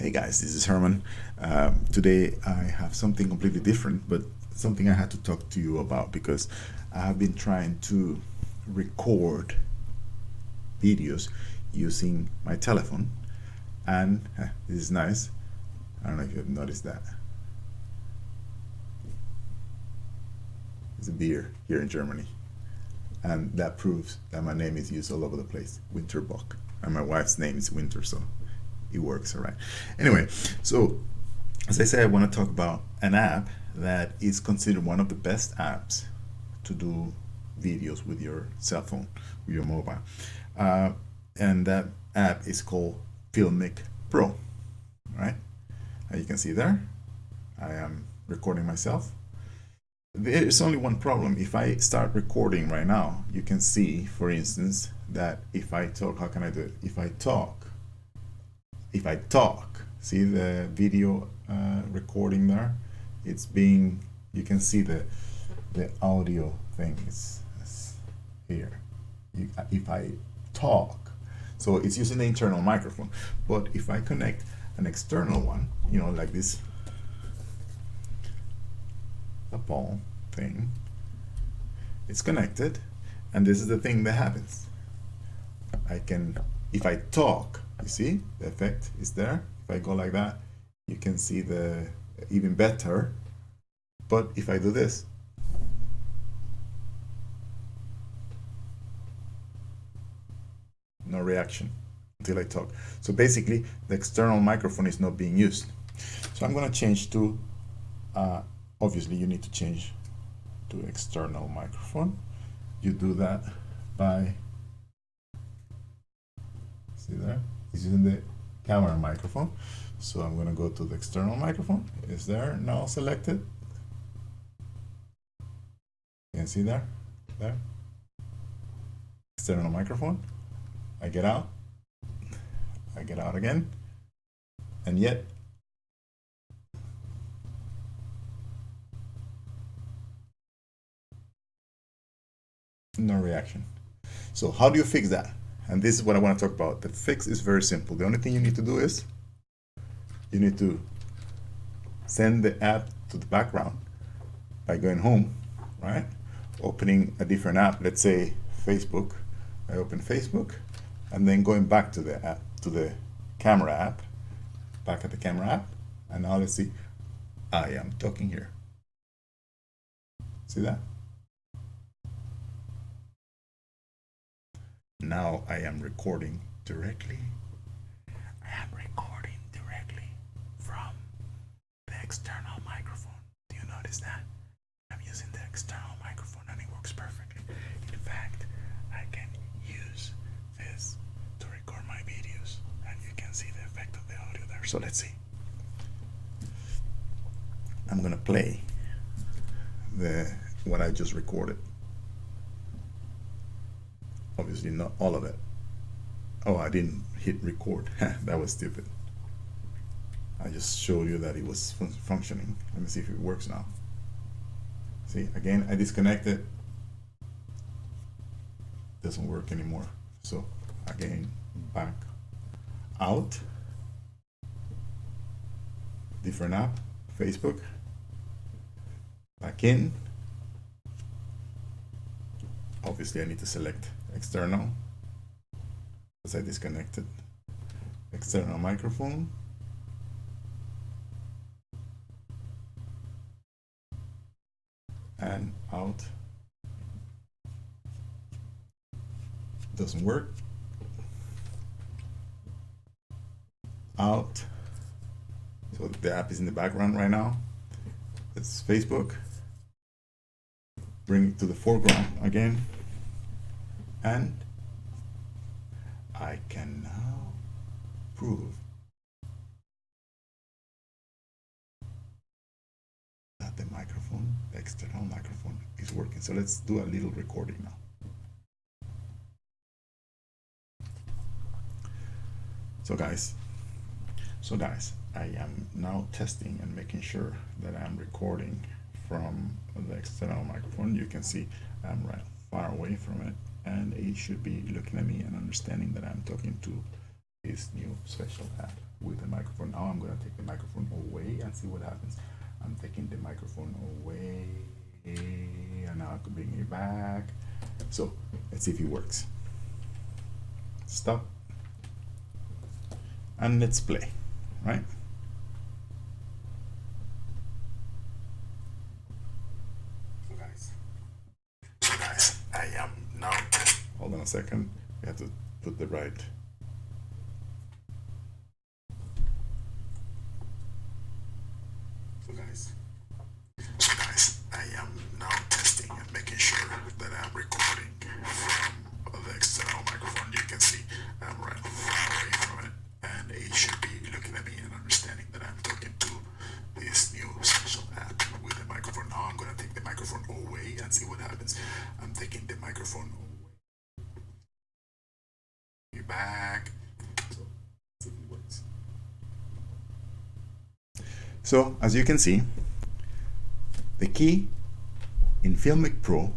Hey guys, this is Herman. Today I have something completely different, but something I had to talk to you about because I have been trying to record videos using my telephone, and this is nice. I don't know if you've noticed that. It's a beer here in Germany, and that proves that my name is used all over the place, Winterbock, and my wife's name is Winter, so it works all right. Anyway, so as I said, I want to talk about an app that is considered one of the best apps to do videos with your cell phone, with your mobile. And that app is called Filmic Pro, right? You can see there, I am recording myself. There's only one problem. If I start recording right now, you can see, for instance, that if I talk, how can I do it? If I talk, see the video recording there? It's being, you can see the audio thing is here. If I talk, so it's using the internal microphone. But if I connect an external one, you know, like this, a ball thing, it's connected, and this is the thing that happens. I can, if I talk, you see the effect is there. If I go like that, you can see the even better. But if I do this, no reaction until I talk. So basically the external microphone is not being used. So I'm going to change to obviously you need to change to external microphone. You do that by, see there, it's using the camera microphone. So I'm going to go to the external microphone. Is there now selected? You can see there, external microphone. I get out again, and yet no reaction. So how do you fix that? And this is what I want to talk about. The fix is very simple. The only thing you need to do is you need to send the app to the background by going home, right? Opening a different app, let's say Facebook. I open Facebook, and then going back to the app, to the camera app, back at the camera app, and now let's see, I am talking here. See that? Now I am recording directly. I am recording directly from the external microphone. Do you notice that? I'm using the external microphone and it works perfectly. In fact, I can use this to record my videos, and you can see the effect of the audio there. So let's see. I'm gonna play what I just recorded. Obviously not all of it. Oh, I didn't hit record. That was stupid. I just showed you that it was functioning. Let me see if it works now. See, again, I disconnected. Doesn't work anymore. So again, back out. Different app, Facebook. Back in. Obviously I need to select external because I disconnected. External microphone. And out. Doesn't work. Out. So the app is in the background right now. It's Facebook. Bring it to the foreground again. And I can now prove that the microphone, the external microphone, is working. So let's do a little recording now. So guys, I am now testing and making sure that I'm recording from the external microphone. You can see I'm right far away from it, and it should be looking at me and understanding that I'm talking to this new special app. with the microphone. Now I'm going to take the microphone away and see what happens. I'm taking the microphone away, and now I can bring it back. So let's see if it works. Stop. And let's play, right? So guys, I am now, hold on a second, we have to put the right. So guys, I am now testing and making sure that I'm recording from the external microphone. You can see I'm right far away from it, and it should be looking at me and understanding that I'm talking to this new special app with the microphone. Now I'm going to take the microphone away and see what happens. I'm taking the microphone away, back. So let's see if it works. So as you can see, the key in Filmic Pro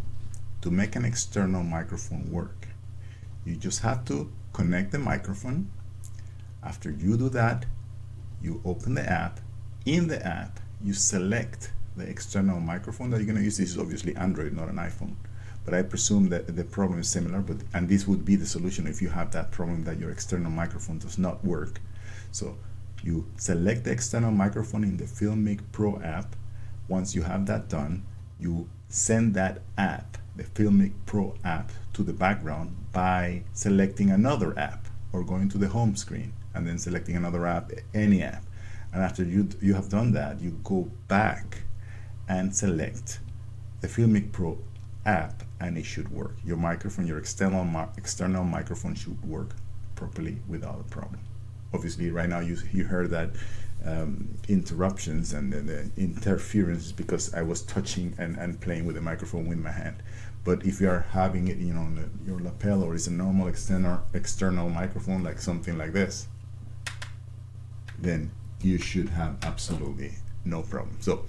to make an external microphone work, you just have to connect the microphone. After you do that, you open the app. In the app, you select the external microphone that you're going to use. This is obviously Android, not an iPhone, but I presume that the problem is similar, and this would be the solution if you have that problem that your external microphone does not work. So you select the external microphone in the Filmic Pro app. Once you have that done, you send that app, the Filmic Pro app, to the background by selecting another app or going to the home screen and then selecting another app, any app. And after you have done that, you go back and select the Filmic Pro app, and it should work. Your microphone, your external microphone should work properly without a problem. Obviously, right now you heard that interruptions and the interference because I was touching and playing with the microphone with my hand. But if you are having it, on your lapel, or it's a normal external microphone, like something like this, then you should have absolutely no problem. So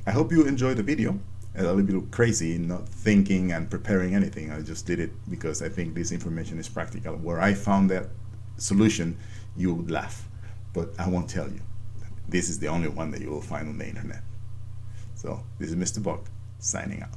I hope you enjoyed the video. A little bit crazy, not thinking and preparing anything. I just did it because I think this information is practical. Where I found that solution, you would laugh, but I won't tell you. This is the only one that you will find on the internet. So this is Mr. Buck signing out.